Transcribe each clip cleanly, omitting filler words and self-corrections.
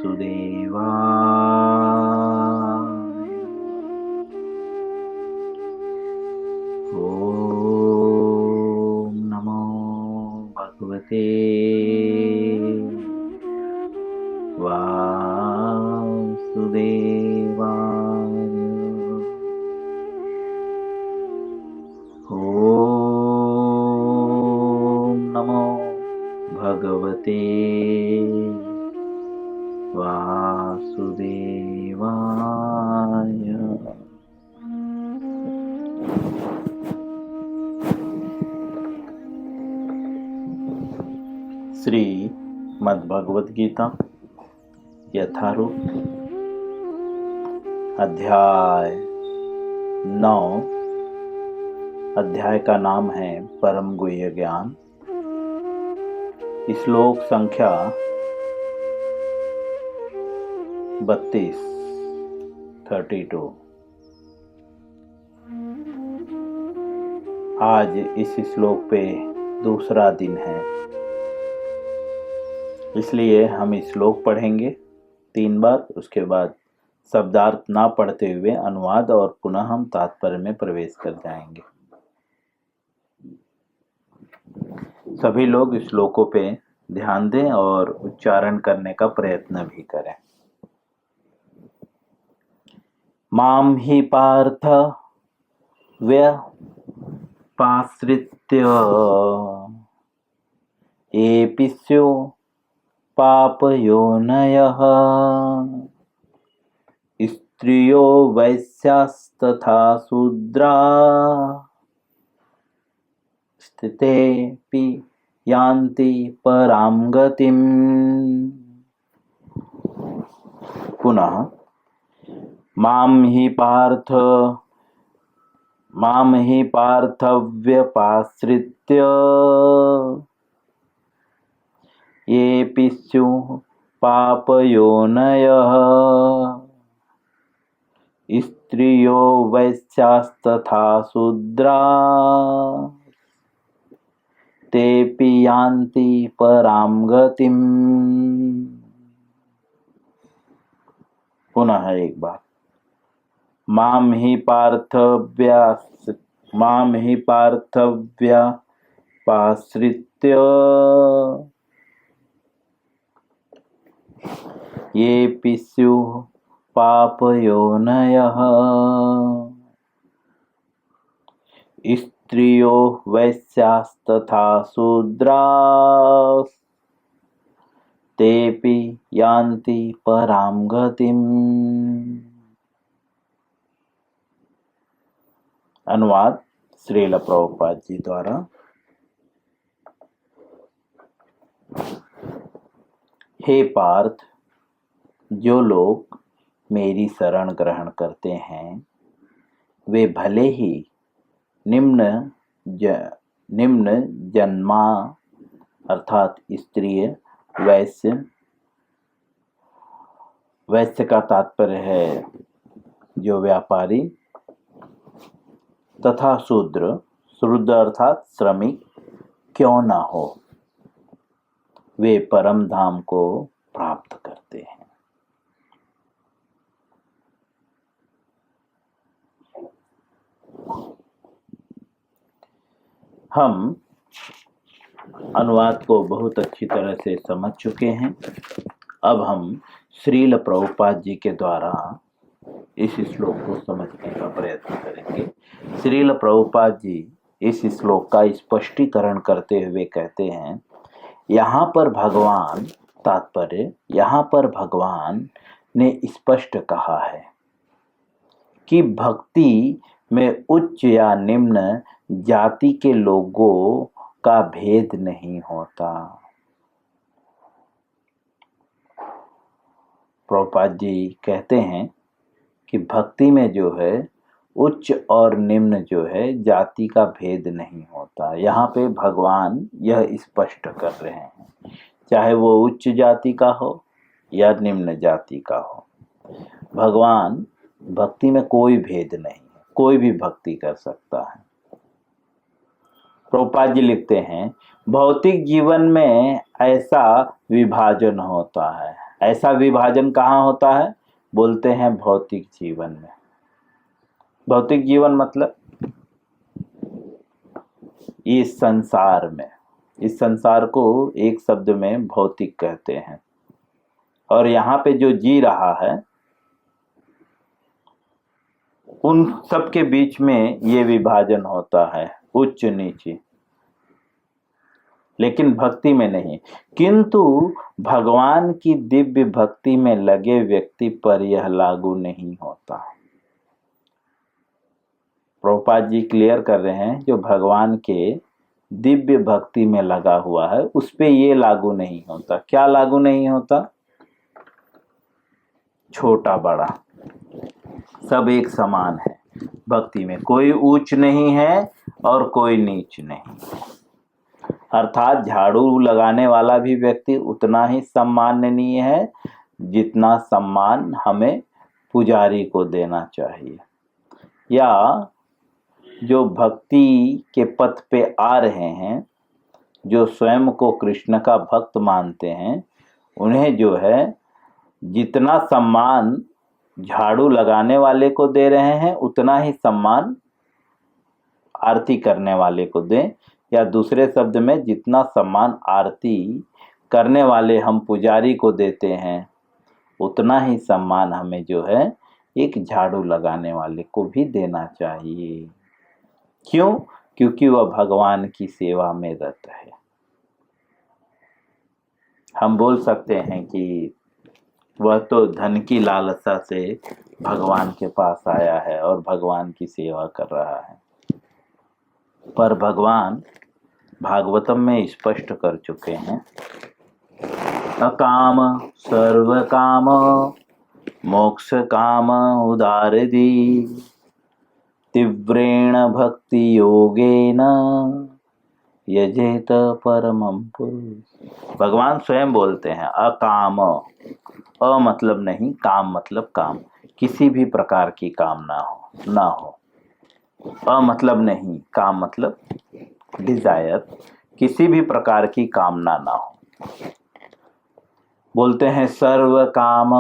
ओम नमो भगवते वासुदेवाय। ओम नमो भगवते वासुदेवाय। श्री मद्भगवत गीता यथारूप अध्याय 9। अध्याय का नाम है परम गुह्य ज्ञान। श्लोक संख्या 32। आज इस श्लोक पे दूसरा दिन है, इसलिए हम श्लोक पढ़ेंगे 3 बार। उसके बाद शब्दार्थ ना पढ़ते हुए अनुवाद और पुनः हम तात्पर्य में प्रवेश कर जाएंगे। सभी लोग श्लोकों पे ध्यान दें और उच्चारण करने का प्रयत्न भी करें। माम ही पार्थ व्यपाश्रित्य एपि स्युः पापयोनयः स्त्रियो वैश्यास्तथा शूद्रा स्थितेऽपि यान्ति परां गतिम्। पुनः मां हि पार्थव्यपाश्रित्य येऽपि स्युः पापयोनयः स्त्रियो वैश्यास्तथा शूद्रा तेऽपि यान्ति परां गतिम्। पुनः एक बार। मां हि पार्थव्यपाश्रित्य येऽपि स्युः पापयोनयः स्त्रियो वैश्यास्तथा शूद्रा तेऽपि यान्ति परां गतिम्। अनुवाद श्रील प्रभुपाद जी द्वारा। हे पार्थ, जो लोग मेरी शरण ग्रहण करते हैं वे भले ही निम्न जन्मा अर्थात स्त्रीय, वैश्य का तात्पर्य है जो व्यापारी, तथा शूद्र अर्थात श्रमिक क्यों ना हो, वे परम धाम को प्राप्त करते हैं। हम अनुवाद को बहुत अच्छी तरह से समझ चुके हैं। अब हम श्रील प्रभुपाद जी के द्वारा इस श्लोक को समझने का प्रयत्न करेंगे। श्रील प्रभुपाद जी इस श्लोक का स्पष्टीकरण करते हुए कहते हैं, यहाँ पर भगवान ने स्पष्ट कहा है कि भक्ति में उच्च या निम्न जाति के लोगों का भेद नहीं होता। प्रभुपाद जी कहते हैं कि भक्ति में जो है उच्च और निम्न जो है जाति का भेद नहीं होता। यहाँ पे भगवान यह स्पष्ट कर रहे हैं, चाहे वो उच्च जाति का हो या निम्न जाति का हो, भगवान भक्ति में कोई भेद नहीं है, कोई भी भक्ति कर सकता है। प्रभुपाद जी लिखते हैं, भौतिक जीवन में ऐसा विभाजन होता है, ऐसा विभाजन कहाँ होता है? बोलते हैं भौतिक जीवन में। भौतिक जीवन मतलब इस संसार में। इस संसार को एक शब्द में भौतिक कहते हैं। और यहाँ पे जो जी रहा है उन सब के बीच में ये विभाजन होता है, उच्च नीचे, लेकिन भक्ति में नहीं। किंतु भगवान की दिव्य भक्ति में लगे व्यक्ति पर यह लागू नहीं होता। प्रभुपाद जी क्लियर कर रहे हैं, जो भगवान के दिव्य भक्ति में लगा हुआ है उस पे ये लागू नहीं होता। क्या लागू नहीं होता? छोटा बड़ा सब एक समान है भक्ति में, कोई ऊंच नहीं है और कोई नीच नहीं। अर्थात झाड़ू लगाने वाला भी व्यक्ति उतना ही सम्माननीय है जितना सम्मान हमें पुजारी को देना चाहिए। या जो भक्ति के पथ पे आ रहे हैं, जो स्वयं को कृष्ण का भक्त मानते हैं, उन्हें जो है जितना सम्मान झाड़ू लगाने वाले को दे रहे हैं उतना ही सम्मान आरती करने वाले को दें। या दूसरे शब्द में, जितना सम्मान आरती करने वाले हम पुजारी को देते हैं उतना ही सम्मान हमें जो है एक झाड़ू लगाने वाले को भी देना चाहिए। क्यों? क्योंकि वह भगवान की सेवा में रत है। हम बोल सकते हैं कि वह तो धन की लालसा से भगवान के पास आया है और भगवान की सेवा कर रहा है, पर भगवान भागवतम में स्पष्ट कर चुके हैं, अकाम सर्व काम मोक्ष काम उदारदी तीव्रेण भक्ति योगेन यजेत परमं पुरुष। भगवान स्वयं बोलते हैं अकाम, अ मतलब नहीं, काम मतलब काम, किसी भी प्रकार की कामना हो ना हो। अ मतलब नहीं, काम मतलब डिजायर, किसी भी प्रकार की कामना ना हो। बोलते हैं सर्व काम,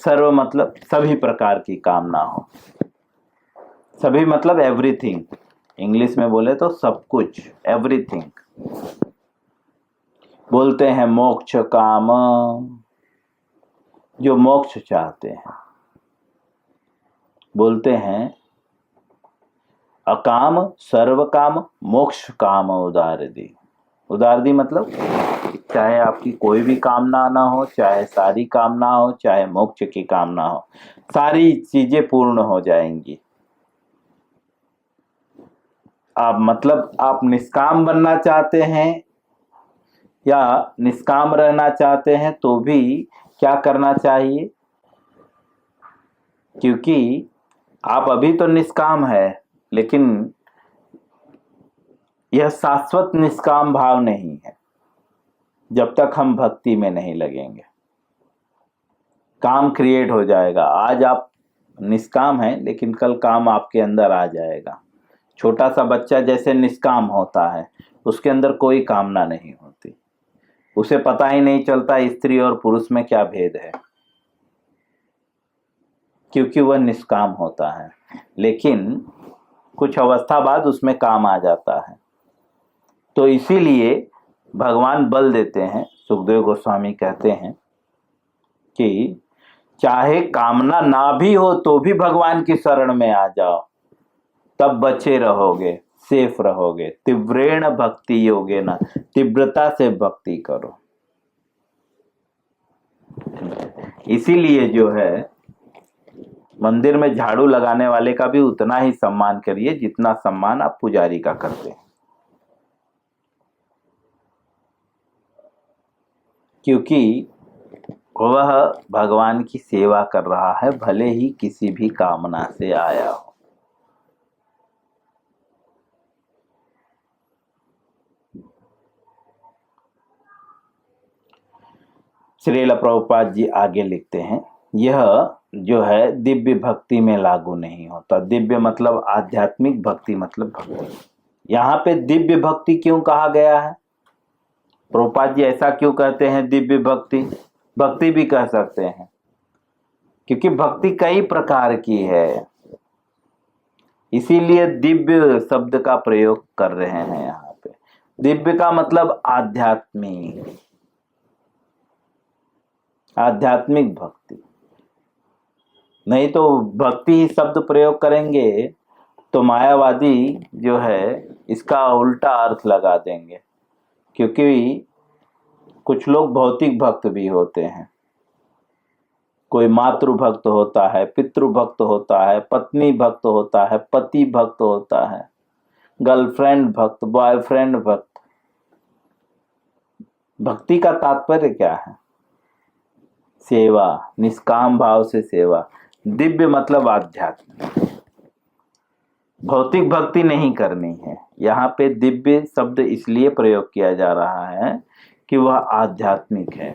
सर्व मतलब सभी प्रकार की कामना हो। सभी मतलब एवरीथिंग, इंग्लिश में बोले तो सब कुछ, एवरीथिंग। बोलते हैं मोक्ष काम, जो मोक्ष चाहते हैं। बोलते हैं अकाम सर्व काम मोक्ष काम उदारदी। उदारदी मतलब चाहे आपकी कोई भी कामना ना हो, चाहे सारी कामना हो, चाहे मोक्ष की कामना हो, सारी चीजें पूर्ण हो जाएंगी। आप मतलब आप निष्काम बनना चाहते हैं या निष्काम रहना चाहते हैं तो भी क्या करना चाहिए? क्योंकि आप अभी तो निष्काम है, लेकिन यह शाश्वत निष्काम भाव नहीं है जब तक हम भक्ति में नहीं लगेंगे। काम क्रिएट हो जाएगा। आज आप निष्काम हैं, लेकिन कल काम आपके अंदर आ जाएगा। छोटा सा बच्चा जैसे निष्काम होता है, उसके अंदर कोई कामना नहीं होती, उसे पता ही नहीं चलता स्त्री और पुरुष में क्या भेद है, क्योंकि वह निष्काम होता है। लेकिन कुछ अवस्था बाद उसमें काम आ जाता है। तो इसीलिए भगवान बल देते हैं। सुखदेव गोस्वामी कहते हैं कि चाहे कामना ना भी हो तो भी भगवान की शरण में आ जाओ, तब बचे रहोगे, सेफ रहोगे। तीव्रेण भक्ति योगे ना, तीव्रता से भक्ति करो। इसीलिए जो है मंदिर में झाड़ू लगाने वाले का भी उतना ही सम्मान करिए जितना सम्मान आप पुजारी का करते हैं, क्योंकि वह भगवान की सेवा कर रहा है, भले ही किसी भी कामना से आया हो। श्रील प्रभुपाद जी आगे लिखते हैं, यह जो है दिव्य भक्ति में लागू नहीं होता। दिव्य मतलब आध्यात्मिक, भक्ति मतलब भक्ति। यहाँ पे दिव्य भक्ति क्यों कहा गया है? प्रभुपाद जी ऐसा क्यों कहते हैं दिव्य भक्ति? भक्ति भी कह सकते हैं, क्योंकि भक्ति कई प्रकार की है, इसीलिए दिव्य शब्द का प्रयोग कर रहे हैं यहाँ पे। दिव्य का मतलब आध्यात्मिक, आध्यात्मिक भक्ति। नहीं तो भक्ति ही शब्द प्रयोग करेंगे तो मायावादी जो है इसका उल्टा अर्थ लगा देंगे, क्योंकि कुछ लोग भौतिक भक्त भी होते हैं। कोई मातृ भक्त होता है, पितृ भक्त होता है, पत्नी भक्त होता है, पति भक्त होता है, गर्लफ्रेंड भक्त, बॉयफ्रेंड भक्त। भक्ति का तात्पर्य क्या है? सेवा, निष्काम भाव से सेवा। दिव्य मतलब आध्यात्मिक। भौतिक भक्ति नहीं करनी है। यहाँ पे दिव्य शब्द इसलिए प्रयोग किया जा रहा है कि वह आध्यात्मिक है।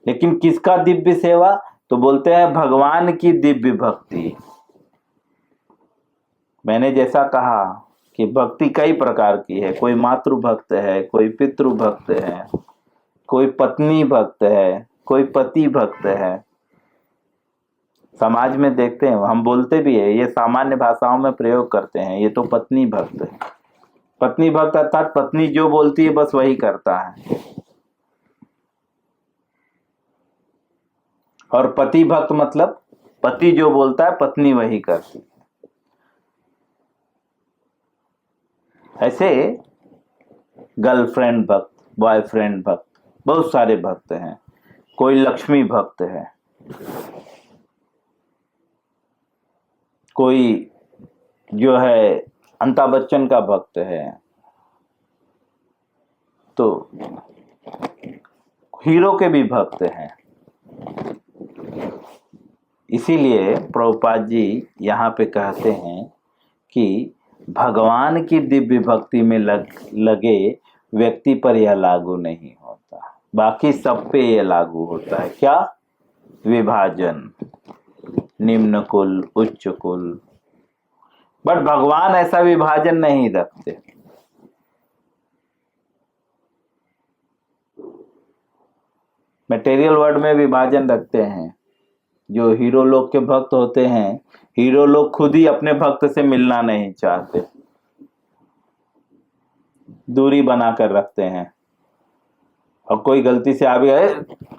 लेकिन किसका दिव्य सेवा? तो बोलते हैं भगवान की दिव्य भक्ति। मैंने जैसा कहा कि भक्ति कई प्रकार की है। कोई मातृ भक्त है, कोई पितृ भक्त है, कोई पत्नी भक्त है, कोई पति भक्त है। समाज में देखते हैं, हम बोलते भी है, ये सामान्य भाषाओं में प्रयोग करते हैं, ये तो पत्नी भक्त है। पत्नी भक्त अर्थात पत्नी जो बोलती है बस वही करता है। और पति भक्त मतलब पति जो बोलता है पत्नी वही करती है। ऐसे गर्लफ्रेंड भक्त, बॉयफ्रेंड भक्त, बहुत सारे भक्त हैं। कोई लक्ष्मी भक्त है, कोई जो है अमिताभ बच्चन का भक्त है, तो हीरो के भी भक्त हैं। इसीलिए प्रभुपाद जी यहाँ पे कहते हैं कि भगवान की दिव्य भक्ति में लगे व्यक्ति पर यह लागू नहीं होता, बाकी सब पे यह लागू होता है। क्या? विभाजन, निम्न कुल, उच्च कुल। बट भगवान ऐसा विभाजन नहीं रखते। मटेरियल वर्ल्ड में विभाजन रखते हैं। जो हीरो लोग के भक्त होते हैं, हीरो लोग खुद ही अपने भक्त से मिलना नहीं चाहते, दूरी बनाकर रखते हैं। और कोई गलती से आ भी गए,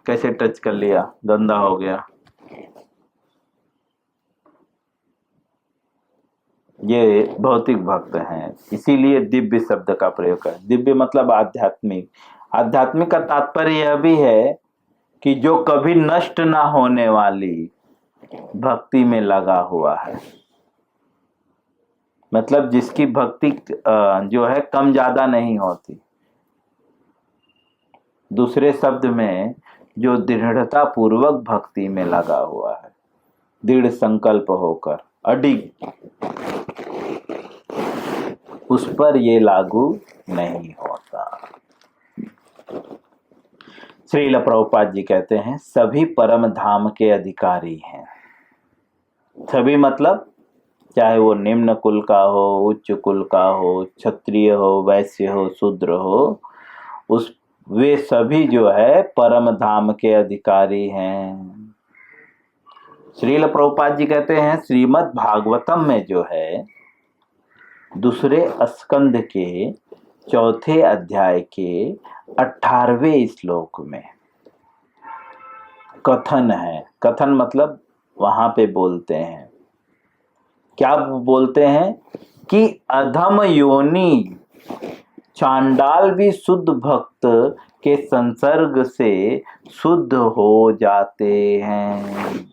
कैसे टच कर लिया, गंदा हो गया। ये भौतिक भक्त हैं, इसीलिए दिव्य शब्द का प्रयोग करें। दिव्य मतलब आध्यात्मिक। आध्यात्मिक का तात्पर्य यह भी है कि जो कभी नष्ट ना होने वाली भक्ति में लगा हुआ है, मतलब जिसकी भक्ति जो है कम ज्यादा नहीं होती। दूसरे शब्द में जो दृढ़ता पूर्वक भक्ति में लगा हुआ है, दृढ़ संकल्प होकर अडिग, उस पर ये लागू नहीं होता। श्रील प्रभुपाद जी कहते हैं सभी परम धाम के अधिकारी हैं। सभी मतलब चाहे वो निम्न कुल का हो, उच्च कुल का हो, क्षत्रिय हो, वैश्य हो, शूद्र हो, उस वे सभी जो है परम धाम के अधिकारी हैं। श्रील प्रभुपाद जी कहते हैं श्रीमद् भागवतम में जो है दूसरे स्कंद के चौथे अध्याय के 18वें श्लोक में कथन है। कथन मतलब वहां पे बोलते हैं, क्या बोलते हैं कि अधम योनि चांडाल भी शुद्ध भक्त के संसर्ग से शुद्ध हो जाते हैं।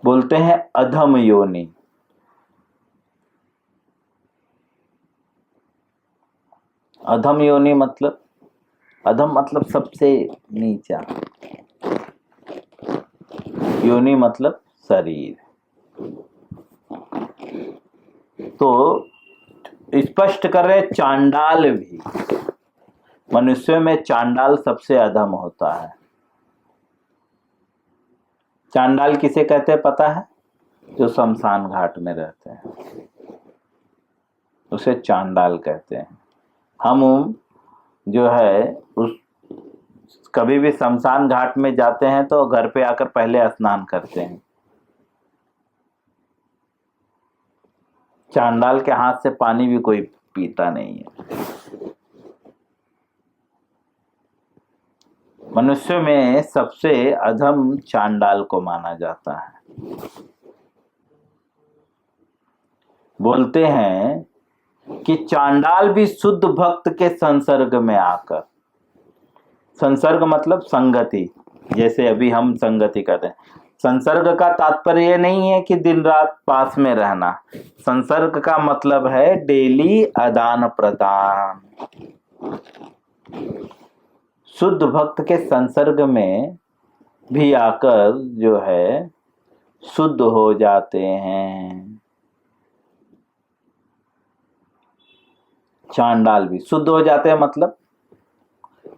बोलते हैं अधम योनि। अधम योनि मतलब, अधम मतलब सबसे नीचा, योनि मतलब शरीर। तो स्पष्ट कर रहे चांडाल भी, मनुष्य में चांडाल सबसे अधम होता है। चांडाल किसे कहते हैं पता है? जो शमशान घाट में रहते हैं उसे चांडाल कहते हैं। हम जो है उस कभी भी शमशान घाट में जाते हैं तो घर पे आकर पहले स्नान करते हैं। चांडाल के हाथ से पानी भी कोई पीता नहीं है। मनुष्य में सबसे अधम चांडाल को माना जाता है। बोलते हैं कि चांडाल भी शुद्ध भक्त के संसर्ग में आकर, संसर्ग मतलब संगति, जैसे अभी हम संगति करते हैं। संसर्ग का तात्पर्य ये नहीं है कि दिन रात पास में रहना। संसर्ग का मतलब है डेली आदान प्रदान। शुद्ध भक्त के संसर्ग में भी आकर जो है शुद्ध हो जाते हैं। चांडाल भी शुद्ध हो जाते हैं, मतलब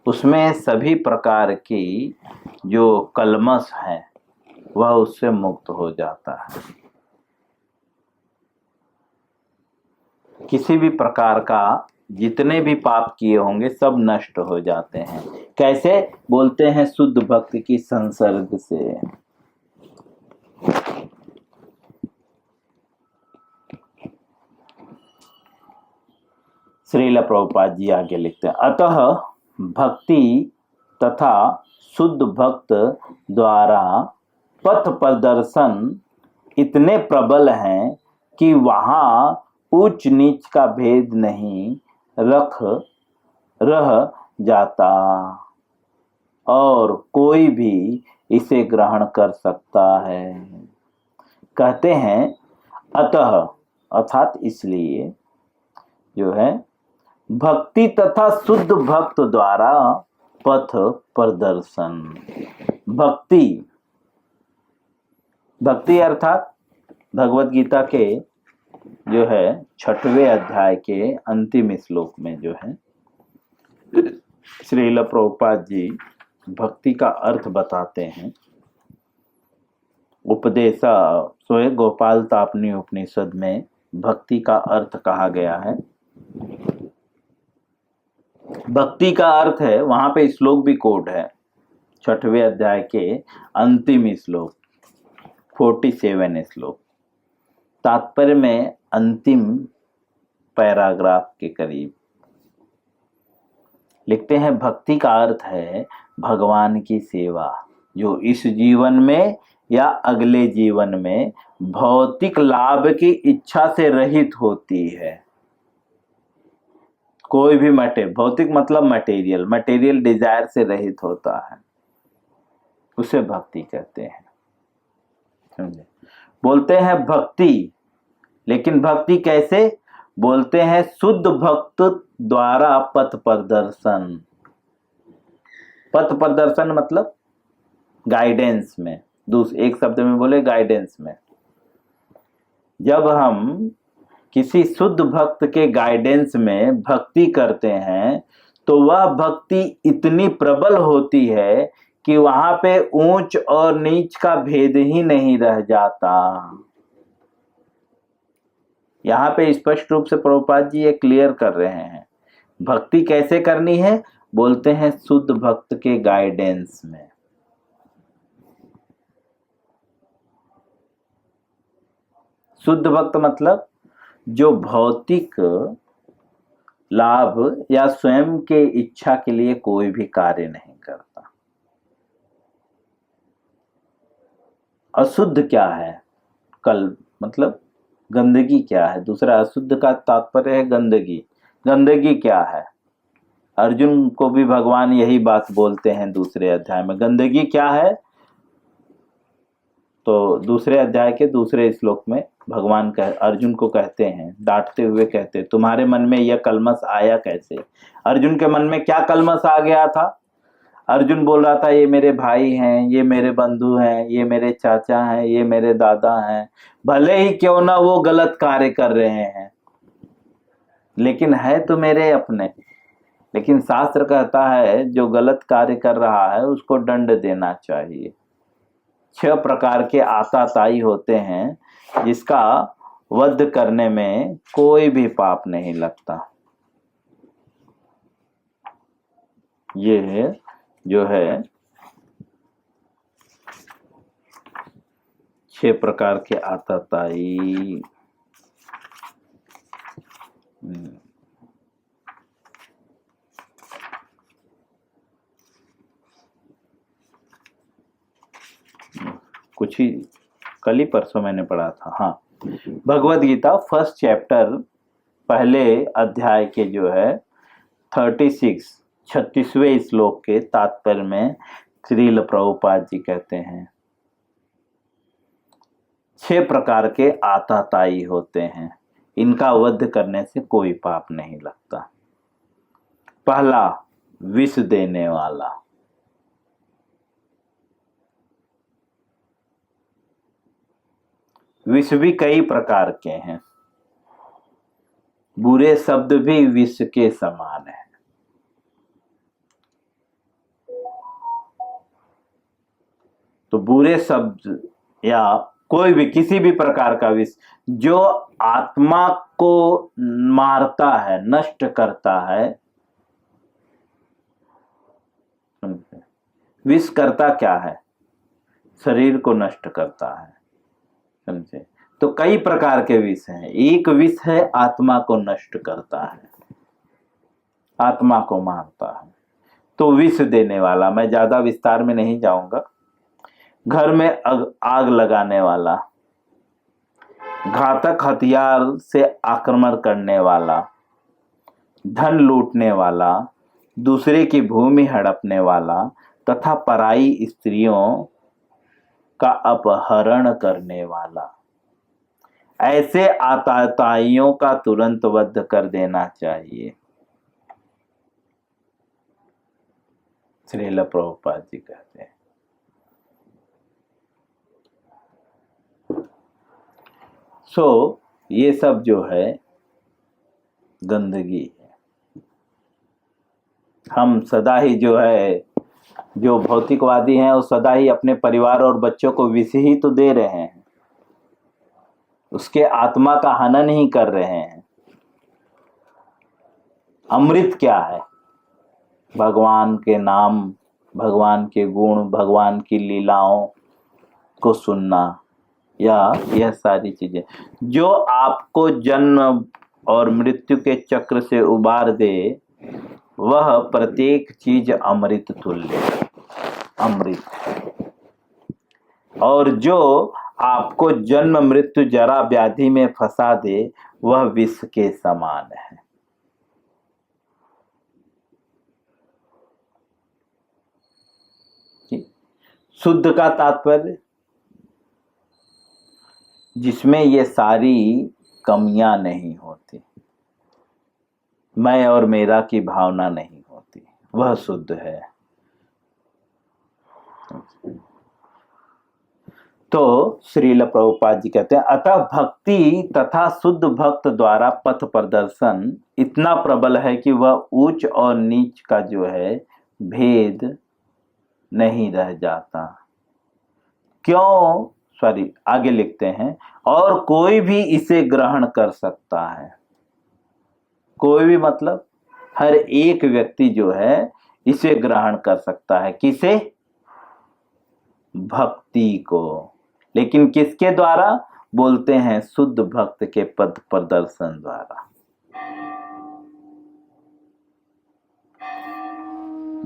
उसमें सभी प्रकार की जो कलमश है वह उससे मुक्त हो जाता है। किसी भी प्रकार का जितने भी पाप किए होंगे सब नष्ट हो जाते हैं। कैसे? बोलते हैं शुद्ध भक्त की संसर्ग से। श्रील प्रभुपाद जी आगे लिखते हैं, अतः भक्ति तथा शुद्ध भक्त द्वारा पथ प्रदर्शन इतने प्रबल हैं कि वहां उच्च नीच का भेद नहीं रह जाता और कोई भी इसे ग्रहण कर सकता है। कहते हैं अतः अर्थात इसलिए जो है भक्ति तथा शुद्ध भक्त द्वारा पथ प्रदर्शन। भक्ति अर्थात भगवत गीता के जो है 6वें अध्याय के अंतिम श्लोक में जो है श्रील प्रभुपाद जी भक्ति का अर्थ बताते हैं। उपदेशा सोए गोपाल तापनी उपनिषद में भक्ति का अर्थ कहा गया है। भक्ति का अर्थ है, वहां पे श्लोक भी कोड है, 6वें अध्याय के अंतिम श्लोक 47 श्लोक, तात्पर्य में अंतिम पैराग्राफ के करीब लिखते हैं, भक्ति का अर्थ है भगवान की सेवा जो इस जीवन में या अगले जीवन में भौतिक लाभ की इच्छा से रहित होती है। कोई भी भौतिक मतलब मटेरियल डिजायर से रहित होता है, उसे भक्ति कहते हैं। समझे? बोलते हैं भक्ति, लेकिन भक्ति कैसे? बोलते हैं शुद्ध भक्त द्वारा पथ प्रदर्शन। पथ प्रदर्शन मतलब गाइडेंस में, एक शब्द में बोले गाइडेंस में। जब हम किसी शुद्ध भक्त के गाइडेंस में भक्ति करते हैं तो वह भक्ति इतनी प्रबल होती है कि वहां पे ऊंच और नीच का भेद ही नहीं रह जाता। यहाँ पे स्पष्ट रूप से प्रभुपाद जी ये क्लियर कर रहे हैं। भक्ति कैसे करनी है? बोलते हैं शुद्ध भक्त के गाइडेंस में। शुद्ध भक्त मतलब जो भौतिक लाभ या स्वयं के इच्छा के लिए कोई भी कार्य नहीं करता। अशुद्ध क्या है? मतलब गंदगी क्या है? दूसरा अशुद्ध का तात्पर्य है गंदगी। गंदगी क्या है? अर्जुन को भी भगवान यही बात बोलते हैं दूसरे अध्याय में। गंदगी क्या है? तो दूसरे अध्याय के दूसरे श्लोक में भगवान अर्जुन को कहते हैं, डांटते हुए कहते हैं, तुम्हारे मन में यह कलमश आया कैसे? अर्जुन के मन में क्या कलमश आ गया था? अर्जुन बोल रहा था ये मेरे भाई हैं, ये मेरे बंधु हैं, ये मेरे चाचा हैं, ये मेरे दादा हैं, भले ही क्यों ना वो गलत कार्य कर रहे हैं, लेकिन है तो मेरे अपने। लेकिन शास्त्र कहता है जो गलत कार्य कर रहा है उसको दंड देना चाहिए। 6 प्रकार के आताताई होते हैं जिसका वध करने में कोई भी पाप नहीं लगता। ये है जो है 6 प्रकार के आतताई। कुछ ही कल ही परसों मैंने पढ़ा था। हाँ, भगवद गीता फर्स्ट चैप्टर पहले अध्याय के जो है 36वें श्लोक के तात्पर्य में श्रील प्रभुपाद जी कहते हैं 6 प्रकार के आतताई होते हैं, इनका वध करने से कोई पाप नहीं लगता। पहला, विष देने वाला। विष भी कई प्रकार के हैं, बुरे शब्द भी विष के समान है। तो बुरे शब्द या कोई भी किसी भी प्रकार का विष जो आत्मा को मारता है, नष्ट करता है। विष करता क्या है? शरीर को नष्ट करता है, समझे? तो कई प्रकार के विष हैं। एक विष है आत्मा को नष्ट करता है, आत्मा को मारता है, तो विष देने वाला। मैं ज्यादा विस्तार में नहीं जाऊंगा। घर में आग लगाने वाला, घातक हथियार से आक्रमण करने वाला, धन लूटने वाला, दूसरे की भूमि हड़पने वाला तथा पराई स्त्रियों का अपहरण करने वाला, ऐसे आतताइयों का तुरंत वध कर देना चाहिए। श्रील प्रभुपाद जी कहते हैं। ये सब जो है गंदगी है। हम सदा ही जो है, जो भौतिकवादी हैं, वो सदा ही अपने परिवार और बच्चों को विष ही तो दे रहे हैं, उसके आत्मा का हनन ही कर रहे हैं। अमृत क्या है? भगवान के नाम, भगवान के गुण, भगवान की लीलाओं को सुनना, या यह सारी चीजें जो आपको जन्म और मृत्यु के चक्र से उबार दे, वह प्रत्येक चीज अमृत तुल्य, अमृत। और जो आपको जन्म मृत्यु जरा व्याधि में फंसा दे, वह विष के समान है। शुद्ध का तात्पर्य जिसमें ये सारी कमियां नहीं होती, मैं और मेरा की भावना नहीं होती, वह शुद्ध है। तो श्रील प्रभुपाद जी कहते हैं, अतः भक्ति तथा शुद्ध भक्त द्वारा पथ प्रदर्शन इतना प्रबल है कि वह ऊंच और नीच का जो है भेद नहीं रह जाता। क्यों? आगे लिखते हैं, और कोई भी इसे ग्रहण कर सकता है। कोई भी मतलब हर एक व्यक्ति जो है इसे ग्रहण कर सकता है। किसे? भक्ति को। लेकिन किसके द्वारा? बोलते हैं शुद्ध भक्त के पद प्रदर्शन द्वारा।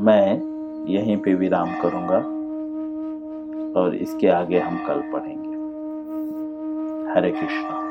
मैं यहीं पे विराम करूंगा और इसके आगे हम कल पढ़ेंगे। हरे कृष्णा।